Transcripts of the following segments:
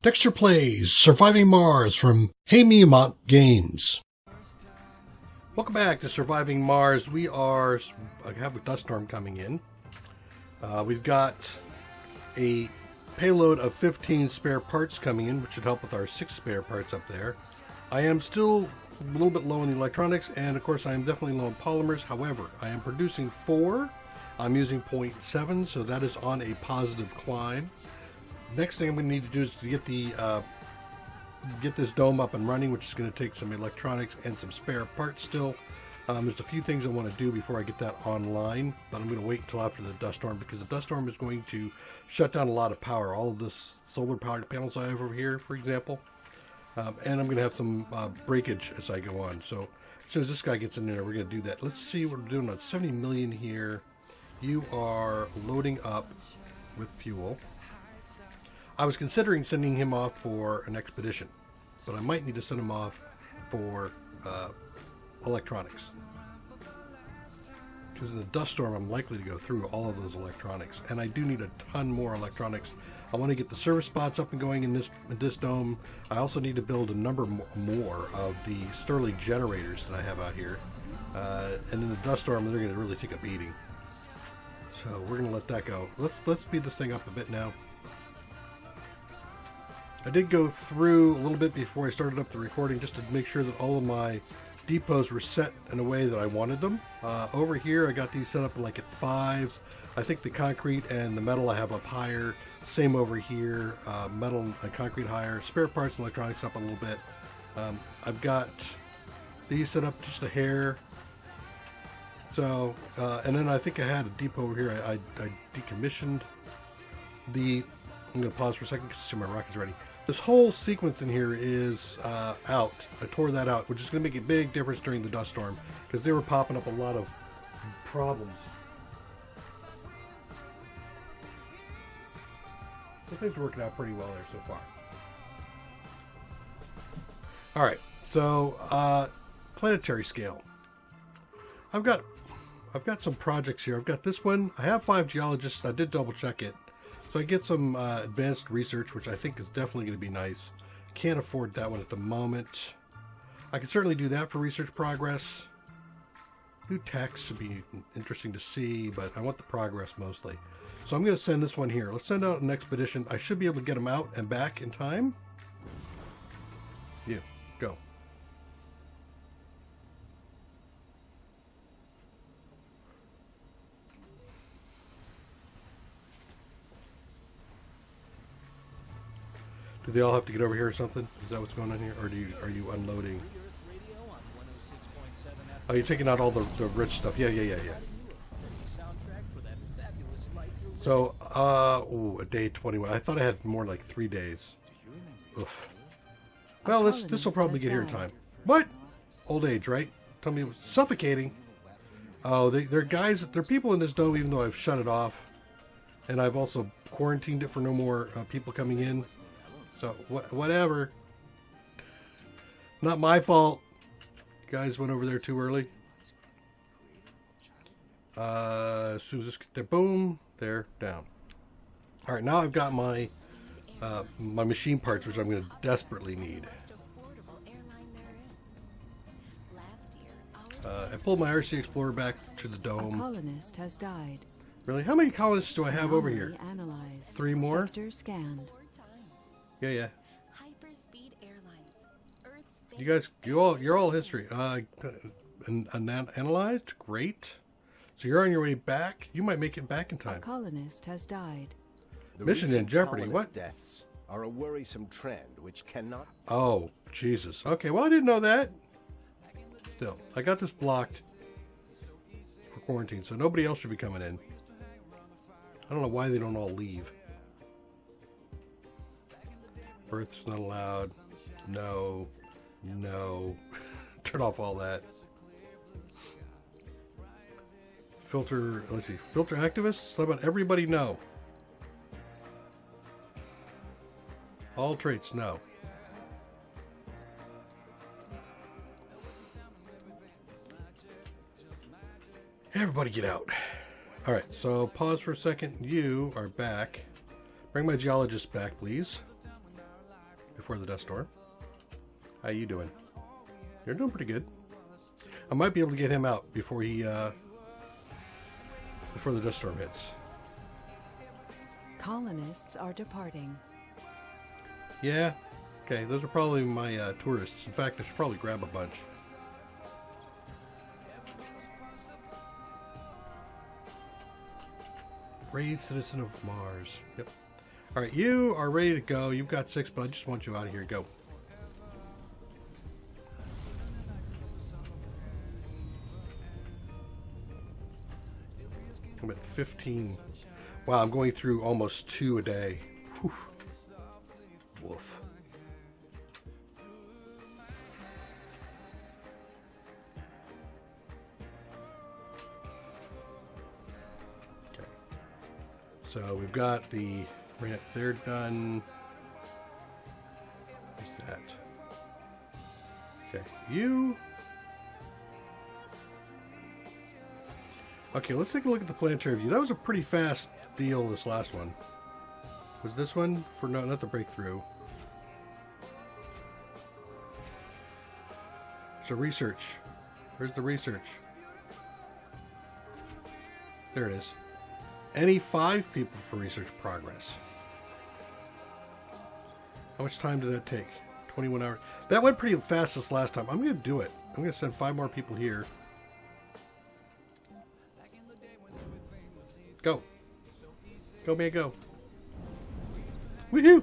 Dextor plays Surviving Mars from Haemimont Games. Welcome back to Surviving Mars. I have a dust storm coming in. We've got a payload of 15 spare parts coming in, which should help with our 6 spare parts up there. I am still a little bit low in the electronics, and of course I am definitely low in polymers. However, I am producing 4. I'm using 0.7, so that is on a positive climb. Next thing I'm going to need to do is to get this dome up and running, which is going to take some electronics and some spare parts still. There's a few things I want to do before I get that online, but I'm going to wait until after the dust storm, because the dust storm is going to shut down a lot of power. All of this solar powered panels I have over here, for example, and I'm going to have some breakage as I go on. So as soon as this guy gets in there, we're going to do that. Let's see what we're doing on 70 million here. You are loading up with fuel. I was considering sending him off for an expedition, but I might need to send him off for electronics. Because in the dust storm, I'm likely to go through all of those electronics, and I do need a ton more electronics. I want to get the service spots up and going in this dome. I also need to build a number more of the Stirling generators that I have out here. And in the dust storm, they're going to really take a beating. So we're going to let that go. Let's speed this thing up a bit now. I did go through a little bit before I started up the recording just to make sure that all of my depots were set in a way that I wanted them. Over here I got these set up like at 5s. I think the concrete and the metal I have up higher. Same over here. Metal and concrete higher. Spare parts and electronics up a little bit. I've got these set up just a hair. So, and then I think I had a depot over here. I decommissioned I'm going to pause for a second because my rocket's ready. This whole sequence in here is out. I tore that out, which is going to make a big difference during the dust storm, because they were popping up a lot of problems. So things are working out pretty well there so far. Alright, so planetary scale. I've got some projects here. I've got this one. I have 5 geologists. I did double check it. So I get some advanced research, which I think is definitely going to be nice. Can't afford that one at the moment. I can certainly do that for research progress. New text should be interesting to see, but I want the progress mostly. So I'm going to send this one here. Let's send out an expedition. I should be able to get them out and back in time. You, go. Do they all have to get over here or something? Is that what's going on here? Or are you unloading? Oh, you're taking out all the rich stuff. Yeah. So, a day 21. I thought I had more like 3 days. Oof. Well, this will probably get here in time. What? Old age, right? Tell me it was suffocating. Oh, they're people in this dome, even though I've shut it off. And I've also quarantined it for no more people coming in. So, whatever. Not my fault. Guys went over there too early. As soon as this gets there, boom, they're down. Alright, now I've got my my machine parts, which I'm going to desperately need. I pulled my RC Explorer back to the dome. A colonist has died. Really? How many colonists do I have over here? Analyzed. 3 more? Sector scanned. Yeah. You guys, you're all history. Analyzed? Great. So you're on your way back? You might make it back in time. A colonist has died. Mission in jeopardy. What? Deaths are a worrisome trend which cannot... Oh, Jesus. Okay, well, I didn't know that. Still, I got this blocked for quarantine, so nobody else should be coming in. I don't know why they don't all leave. Birth's not allowed. No. Turn off all that. Filter, let's see. Filter activists? How about everybody no? All traits, no. Everybody get out. Alright, so pause for a second. You are back. Bring my geologist back, please. before the dust storm. How you doing? You're doing pretty good. I might be able to get him out before he before the dust storm hits. Colonists are departing. Yeah. Okay, those are probably my tourists. In fact, I should probably grab a bunch. Brave citizen of Mars. Yep. All right, you are ready to go. You've got 6, but I just want you out of here. Go. I'm at 15. Wow, I'm going through almost 2 a day. Whew. Woof. Okay. So we've got the ramp there done. What's that? Okay, you. Okay, let's take a look at the planetary view. That was a pretty fast deal, this last one. Was this one? For no, not the breakthrough. So research. Where's the research? There it is. Any 5 people for research progress. How much time did that take? 21 hours. That went pretty fast this last time. I'm going to do it. I'm going to send 5 more people here. Go. Go, man, go. Woohoo!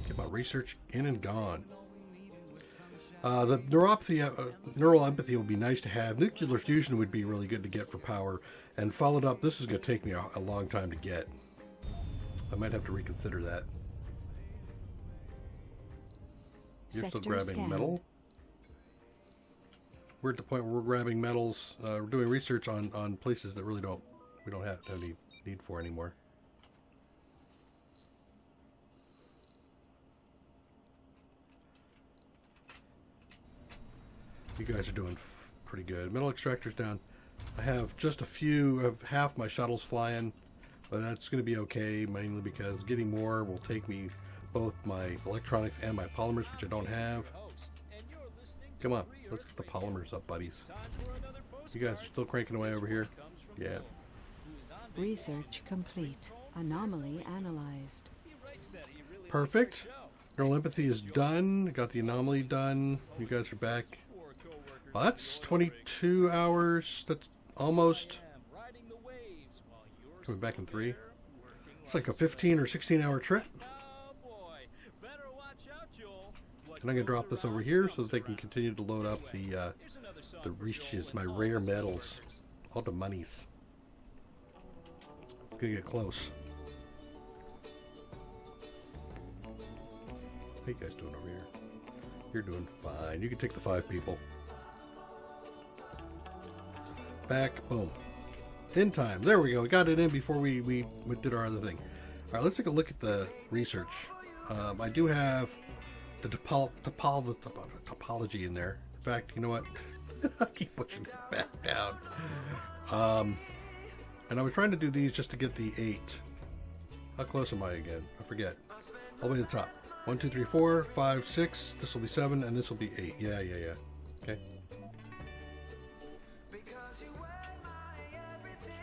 Get my research in and gone. The neuropathy, neural empathy would be nice to have. Nuclear fusion would be really good to get for power. And followed up, this is going to take me a long time to get. I might have to reconsider that. You're still grabbing metal? We're at the point where we're grabbing metals. We're doing research on places that really we don't have any need for anymore. You guys are doing pretty good. Metal extractor's down. I have just a few of half my shuttles flying, but that's going to be okay, mainly because getting more will take me both my electronics and my polymers, which I don't have. Come on, let's get the polymers up, buddies. You guys are still cranking away over here? Yeah. Research complete. Anomaly analyzed. Perfect. Neural empathy is done. Got the anomaly done. You guys are back. Well, that's 22 hours. That's almost coming back in 3. It's like a 15 or 16 hour trip. And I'm going to drop this over here so that they can continue to load up the riches, my rare metals, all the monies. It's going to get close. How you guys doing over here? You're doing fine. You can take the 5 people. Back, boom. In time. There we go. We got it in before we did our other thing. All right, let's take a look at the research. I do have the topology in there. In fact, you know what? I keep pushing it back down. And I was trying to do these just to get the 8. How close am I again? I forget. All the way to the top. 1, 2, 3, 4, 5, 6. This will be 7, and this will be 8. Yeah. Okay.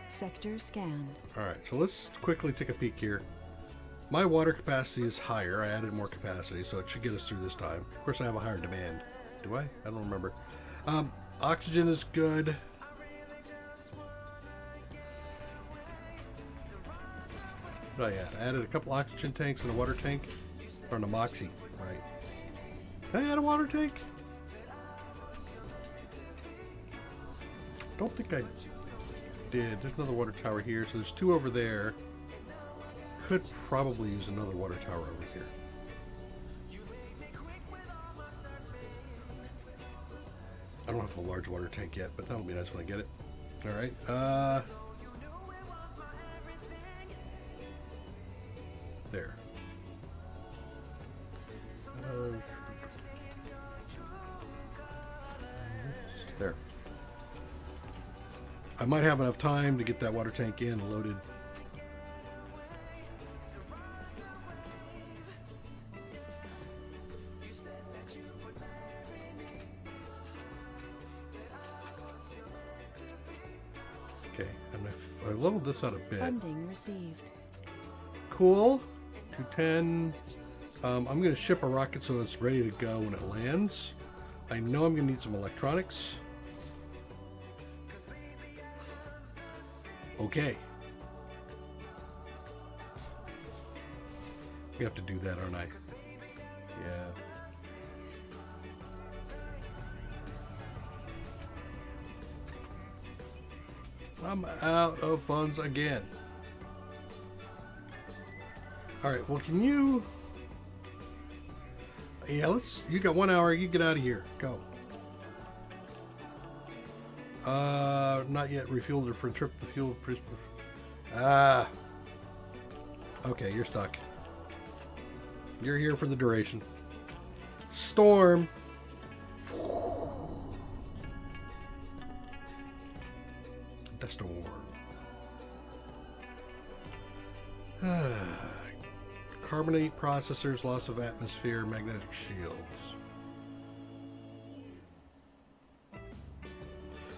Sector scanned. All right, so let's quickly take a peek here. My water capacity is higher. I added more capacity, so it should get us through this time. Of course, I have a higher demand. Do I? I don't remember. Oxygen is good. What did I add? I added a couple oxygen tanks and a water tank. Or an Amoxi, right. Did I add a water tank? Don't think I did. There's another water tower here, so there's 2 over there. Could probably use another water tower over here. I don't have the large water tank yet, but that'll be nice when I get it. Alright, there. There. I might have enough time to get that water tank in and loaded. Okay, and if I leveled this out a bit. Funding received. Cool. 210. I'm going to ship a rocket so it's ready to go when it lands. I know I'm going to need some electronics. Okay. You have to do that, aren't I? Yeah. I'm out of funds again. Alright, well, can you... Yeah, you got 1 hour, you get out of here. Go. Not yet refueled for trip the fuel. Okay, you're stuck. You're here for the duration. Storm. Dextor. Carbonate processors, loss of atmosphere, magnetic shields.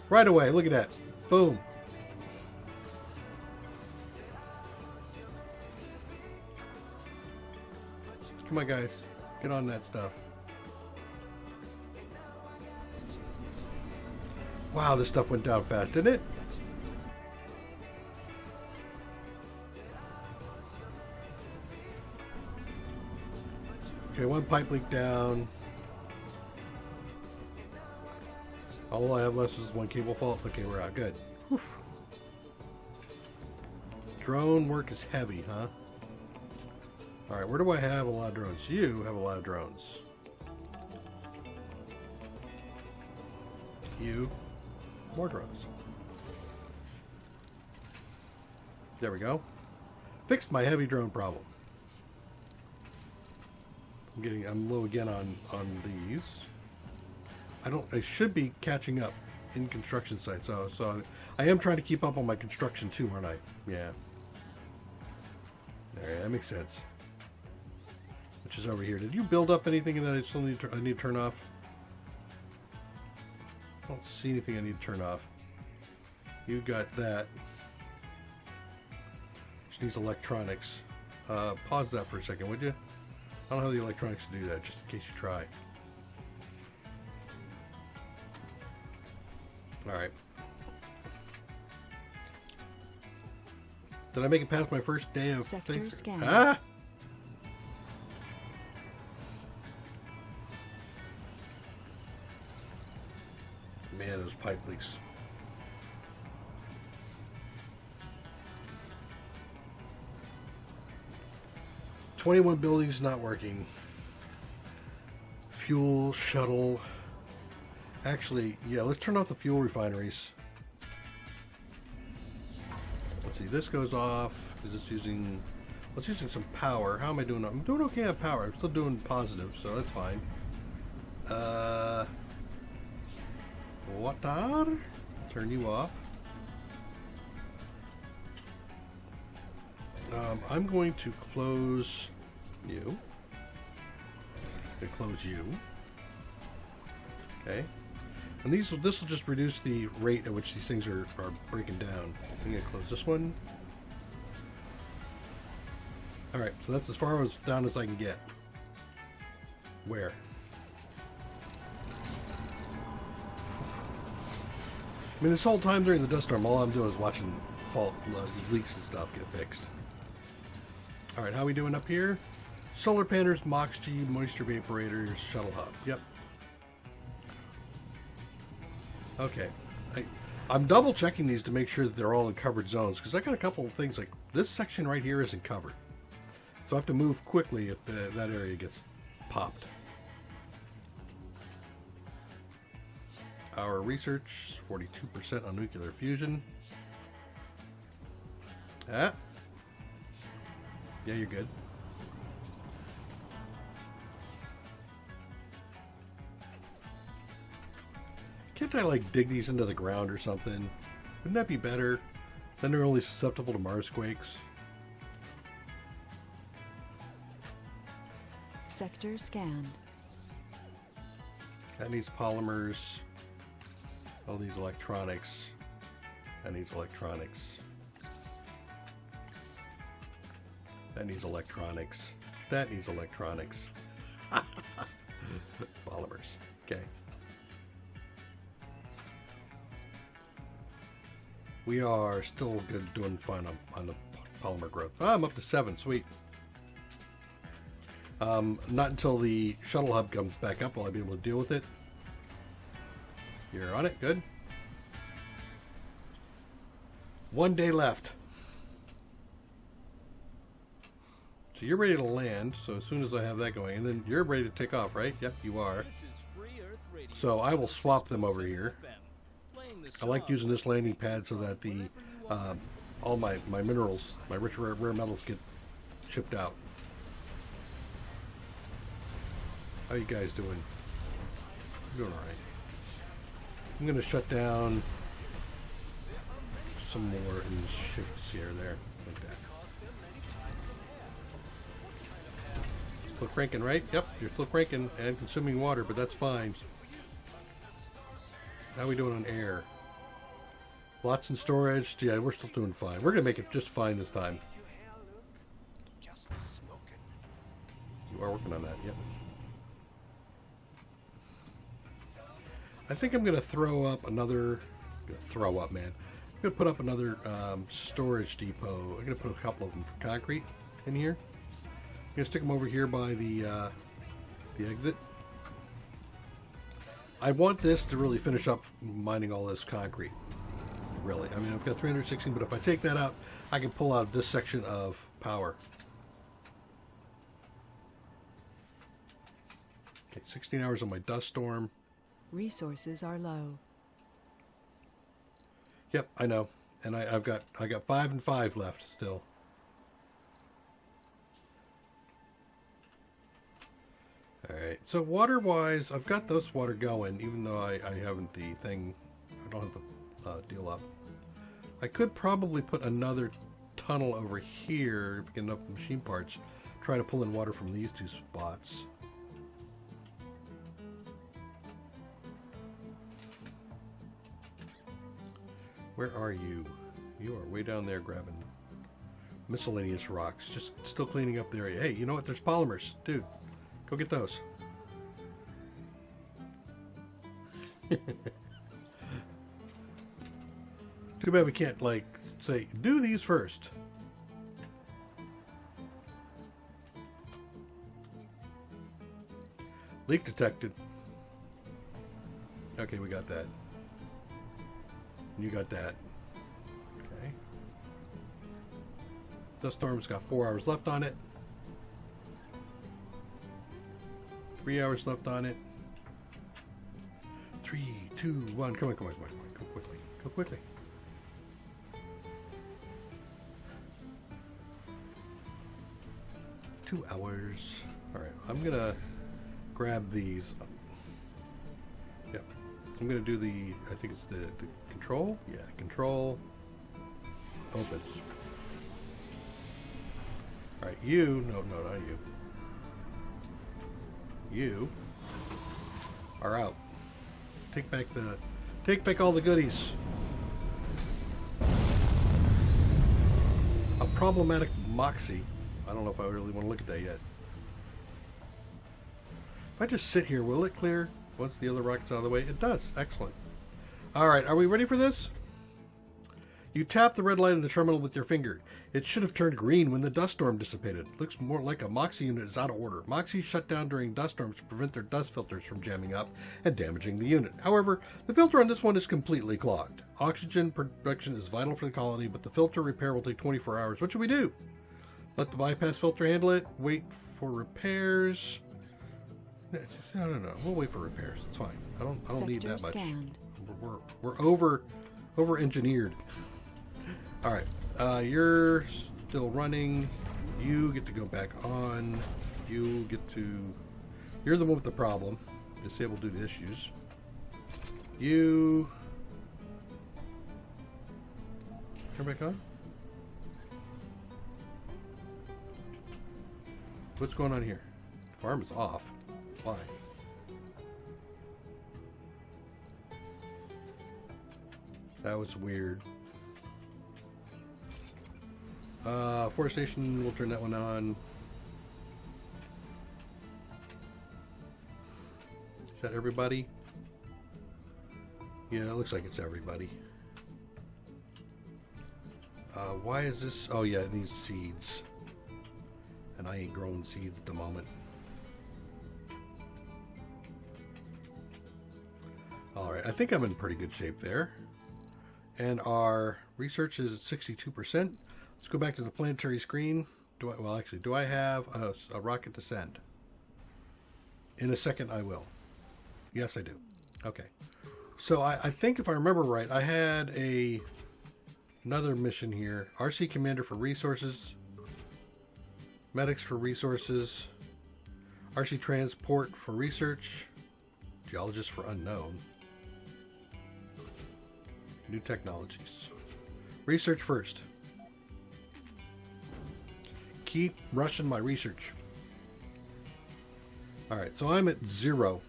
Right away, look at that. Boom. Come on, guys. Get on that stuff. Wow, this stuff went down fast, didn't it? Okay, one pipe leak down. All I have left is one cable fault. Okay, we're out. Good. Whew. Drone work is heavy, huh? Alright, where do I have a lot of drones? You have a lot of drones. You. More drones. There we go. Fixed my heavy drone problem. I'm low again on these. I should be catching up in construction sites. So I am trying to keep up on my construction too, aren't I? Yeah. Alright, that makes sense. Which is over here. Did you build up anything that I still need to turn off? I don't see anything I need to turn off. You got that. Which needs electronics. Pause that for a second, would you? I don't have the electronics to do that, just in case you try. Alright. Did I make it past my first day of Sector scan. Ah! Man, those pipe leaks. "21 buildings not working. Fuel shuttle." Actually, yeah, let's turn off the fuel refineries. Let's see, this goes off. Is this using... Well, it's using some power. How am I doing? I'm doing okay on power. I'm still doing positive, so that's fine. Water? Turn you off. I'm going to close you. Close you. Okay. And this will just reduce the rate at which these things are breaking down. I'm going to close this one. Alright, so that's as far down as I can get. Where? I mean, this whole time during the dust storm, all I'm doing is watching leaks and stuff get fixed. Alright, how are we doing up here? Solar panels, Mox-G, moisture vaporators, shuttle hub. Yep. Okay. I'm double checking these to make sure that they're all in covered zones, because I got a couple of things like this section right here isn't covered. So I have to move quickly if that area gets popped. Our research, 42% on nuclear fusion. Ah. Yeah, you're good. Can't I, like, dig these into the ground or something? Wouldn't that be better? Then they're only susceptible to Marsquakes. Sector scanned. That needs polymers. All these electronics. That needs electronics. That needs electronics. That needs electronics. Polymers. Okay. We are still good, doing fine on the polymer growth. I'm up to 7. Sweet. Not until the shuttle hub comes back up will I be able to deal with it. You're on it. Good. 1 day left. So you're ready to land. So as soon as I have that going, and then you're ready to take off, right? Yep, you are. So I will swap them over here. I like using this landing pad so that the all my minerals, my rich rare metals, get shipped out. How you guys doing? Doing all right. I'm going to shut down some more in the shifts here, there, like that. Still cranking, right? Yep, you're still cranking and consuming water, but that's fine. How are we doing on air? Lots in storage. Yeah, we're still doing fine. We're going to make it just fine this time. You are working on that, yep. I think I'm going to throw up another... Throw up, man. I'm going to put up another storage depot. I'm going to put a couple of them for concrete in here. I'm going to stick them over here by the exit. I want this to really finish up mining all this concrete. Really. I mean, I've got 316, but if I take that out, I can pull out this section of power. Okay, 16 hours on my dust storm. Resources are low. Yep, I know. And I got 5 and 5 left still. Alright, so water-wise, I've got this water going, even though I haven't the thing, I don't have the deal up. I could probably put another tunnel over here, if I get enough machine parts, try to pull in water from these 2 spots. Where are you? You are way down there grabbing miscellaneous rocks, just still cleaning up the area. Hey, you know what? There's polymers. Dude, go get those. Too bad we can't, like, say, do these first. Leak detected. Okay, we got that. You got that. Okay. Dust storm's got 4 hours left on it. 3 hours left on it. 3, 2, 1. Come on, come on, come on, come on. Go quickly. Go quickly. Two hours. Alright, I'm gonna grab these. Yep. I'm gonna do the, I think it's the control? Yeah, control. Open. Alright, you, no, not you. You are out. Take back all the goodies. A problematic Moxie. I don't know if I really want to look at that yet. If I just sit here, will it clear once the other rocket's out of the way? It does. Excellent. Alright, are we ready for this? You tap the red light in the terminal with your finger. It should have turned green when the dust storm dissipated. Looks more like a Moxie unit is out of order. Moxies shut down during dust storms to prevent their dust filters from jamming up and damaging the unit. However, the filter on this one is completely clogged. Oxygen production is vital for the colony, but the filter repair will take 24 hours. What should we do? Let the bypass filter handle it? Wait for repairs? No. We'll wait for repairs. It's fine. I don't need that much. Scanned. We're over engineered. All right, you're still running. You get to go back on. You're the one with the problem. Disable due to issues. You turn back on. What's going on here? Farm is off. Why? That was weird. Forestation, we'll turn that one on. Is that everybody? Yeah, it looks like it's everybody. Why is this? Oh yeah, it needs seeds. And I ain't growing seeds at the moment. Alright, I think I'm in pretty good shape there. And our research is at 62%. Let's go back to the planetary screen. Do I have a rocket to send? In a second I will. Yes, I do. Okay. So I think if I remember right, I had another mission here. RC Commander for resources. Medics for resources. RC Transport for research. Geologist for unknown. New technologies. Research first. Keep rushing my research. Alright, so I'm at 0.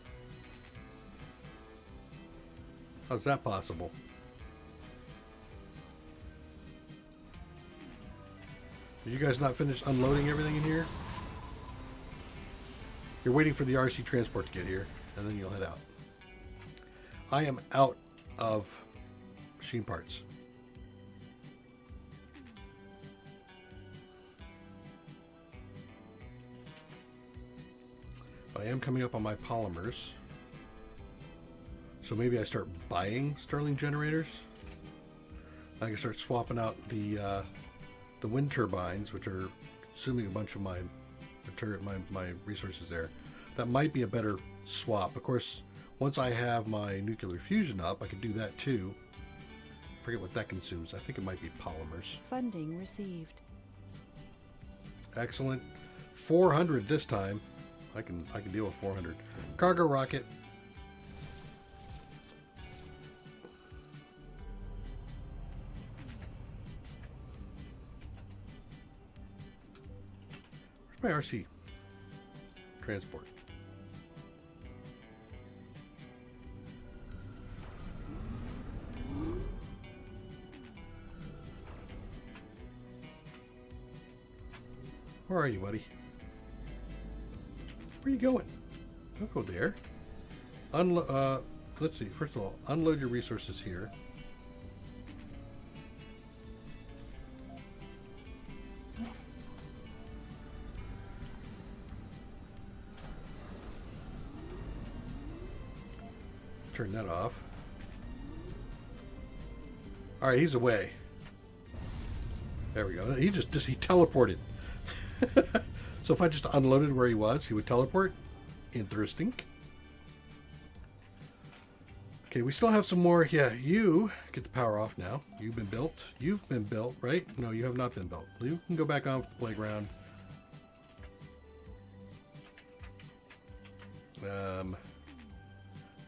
How's that possible? Did you guys not finish unloading everything in here? You're waiting for the RC transport to get here, and then you'll head out. I am out of machine parts. But I am coming up on my polymers. So maybe I start buying Stirling generators. I can start swapping out the wind turbines, which are consuming a bunch of my resources there. That might be a better swap. Of course, once I have my nuclear fusion up, I can do that too. I forget what that consumes. I think it might be polymers. Funding received. Excellent. 400 this time. I can deal with 400. Cargo rocket. Where's my RC transport? Where are you, buddy? Where are you going? Don't go there. Let's see. First of all, unload your resources here. Turn that off. All right, he's away. There we go. He teleported. So if I just unloaded where he was, he would teleport. Interesting. Okay, we still have some more. Yeah, you get the power off now. You've been built. You've been built, right? No, you have not been built. You can go back on with the playground.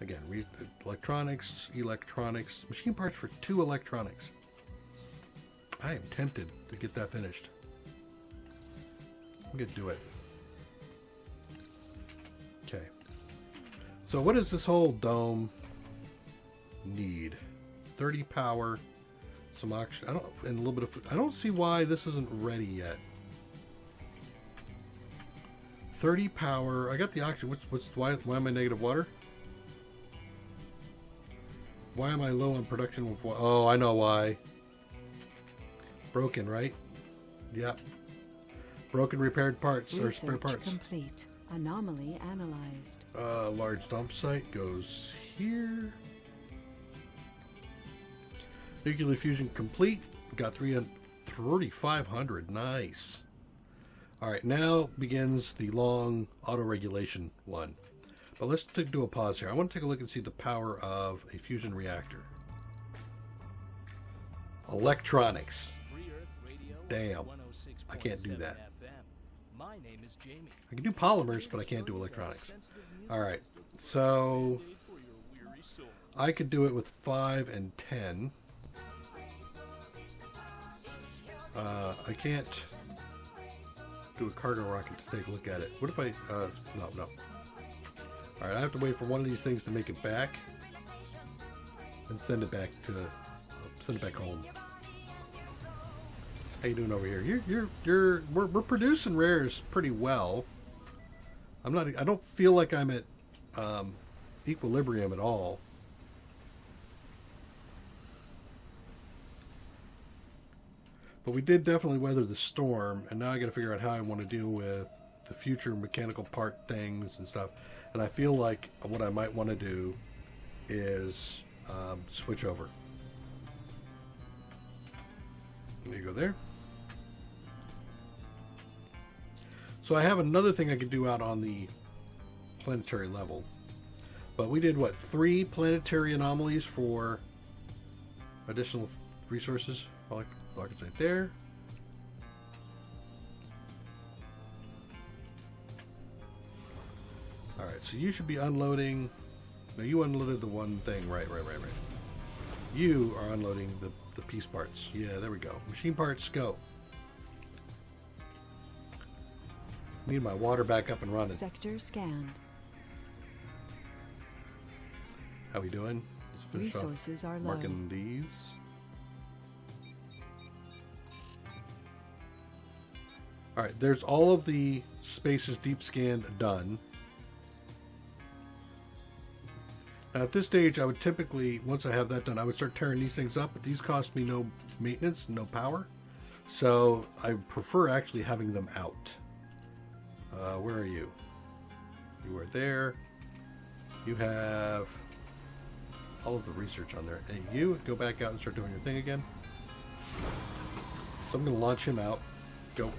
Again, electronics, machine parts for 2 electronics. I am tempted to get that finished. I'm gonna do it. Okay. So what does this whole dome need? 30 power, some oxygen. And a little bit of food. I don't see why this isn't ready yet. 30 power. I got the oxygen. Why am I negative water? Why am I low on production with water? Oh, I know why. Broken, right? Yep. Broken repaired parts or spare parts. Complete. Anomaly analyzed. Large dump site goes here. Nuclear fusion complete. Got 3,500. Nice. All right, now begins the long auto-regulation one. But let's do a pause here. I want to take a look and see the power of a fusion reactor. Electronics. Damn. I can't do that. I can do polymers, but I can't do electronics. Alright, so I could do it with 5 and 10. I can't do a cargo rocket to take a look at it. What if I... no. Alright, I have to wait for one of these things to make it back and send it back home. How you doing over here? We're producing rares pretty well. I don't feel like I'm at equilibrium at all. But we did definitely weather the storm, and now I got to figure out how I want to deal with the future mechanical part things and stuff. And I feel like what I might want to do is switch over. There you go there. So I have another thing I could do out on the planetary level. But we did, what, 3 planetary anomalies for additional resources? All I can say there. Alright, so you should be unloading. No, you unloaded the one thing. Right. You are unloading the piece parts. Yeah, there we go. Machine parts, go. Need my water back up and running. Sector scanned. How we doing? Let's finish Resources off are marking low. these. Alright, there's all of the spaces deep scanned done. Now at this stage, I would typically, once I have that done, I would start tearing these things up, but these cost me no maintenance, no power. So I prefer actually having them out. Where are you? You are there. You have all of the research on there. And you go back out and start doing your thing again. So I'm going to launch him out. Go.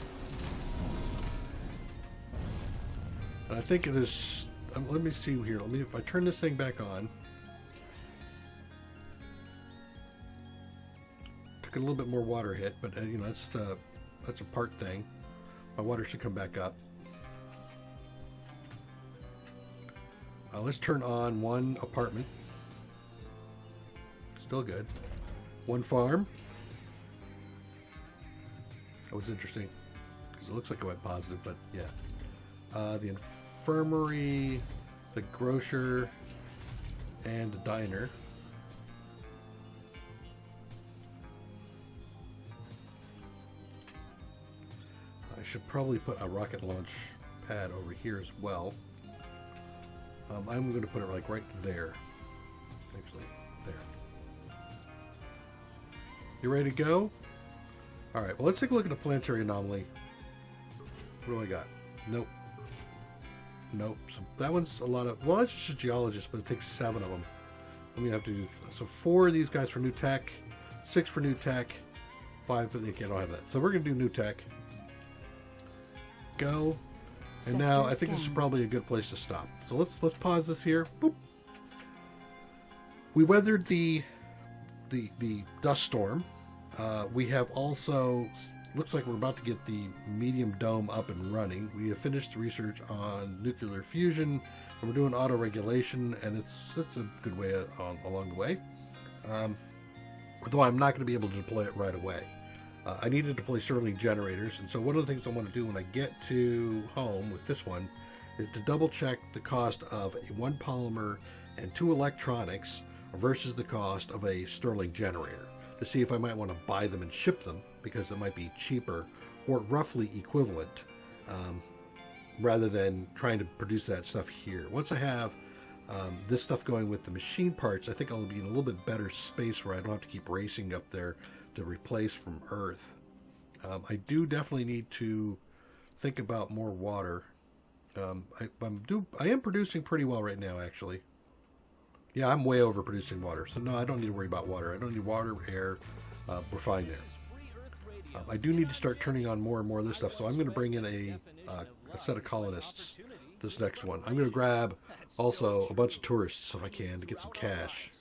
And I think it is... let me see here. If I turn this thing back on. Took a little bit more water hit, but you know, that's a part thing. My water should come back up. Let's turn on one apartment. Still good. One farm. That was interesting because it looks like it went positive, but yeah. The infirmary, the grocer, and the diner. I should probably put a rocket launch pad over here as well. I'm going to put it like right there. Actually, there. You ready to go? Alright, well let's take a look at the planetary anomaly. What do I got? Nope. Nope. So that one's a lot of... Well, it's just a geologist, but it takes 7 of them. And we have to do... So 4 of these guys for new tech, 6 for new tech, 5 for... I don't have that. So we're going to do new tech. Go. And now I think this is probably a good place to stop. So let's pause this here. Boop. We weathered the dust storm. We have also, looks like we're about to get the medium dome up and running. We have finished the research on nuclear fusion, and we're doing auto regulation, and it's a good way along the way. Although I'm not going to be able to deploy it right away. I needed to deploy Stirling generators, and so one of the things I want to do when I get to home with this one is to double check the cost of one polymer and 2 electronics versus the cost of a Stirling generator to see if I might want to buy them and ship them because it might be cheaper or roughly equivalent rather than trying to produce that stuff here. Once I have this stuff going with the machine parts, I think I'll be in a little bit better space where I don't have to keep racing up there to replace from Earth. I do definitely need to think about more water. I am producing pretty well right now, actually. Yeah, I'm way over producing water, so no, I don't need to worry about water. I don't need water, air. We're fine there. I do need to start turning on more and more of this stuff, so I'm going to bring in a set of colonists this next one. I'm going to grab also a bunch of tourists if I can to get some cash.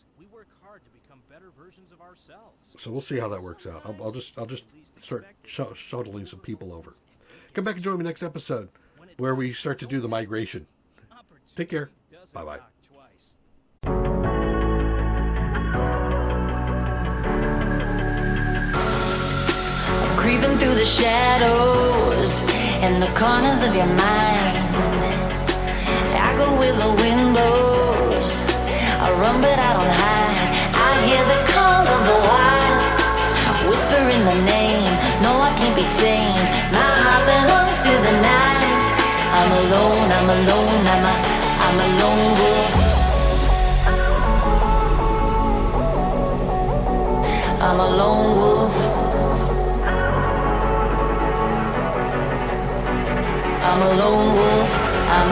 So we'll see how that works out. I'll just start shuttling some people over. Come back and join me next episode where we start to do the migration. Take care. Bye-bye. Creeping through the shadows in the corners of your mind. I go with the windows. I run but I don't hide. I hear the call of the wild, whispering a name. No, I can't be tamed. My heart belongs to the night. I'm alone, I'm alone, I'm a lone wolf. I'm a lone wolf. I'm a lone wolf. I'm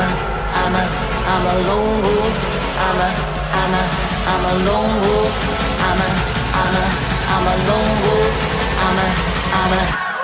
a lone wolf. I'm a lone wolf. I'm a lone wolf. I'm a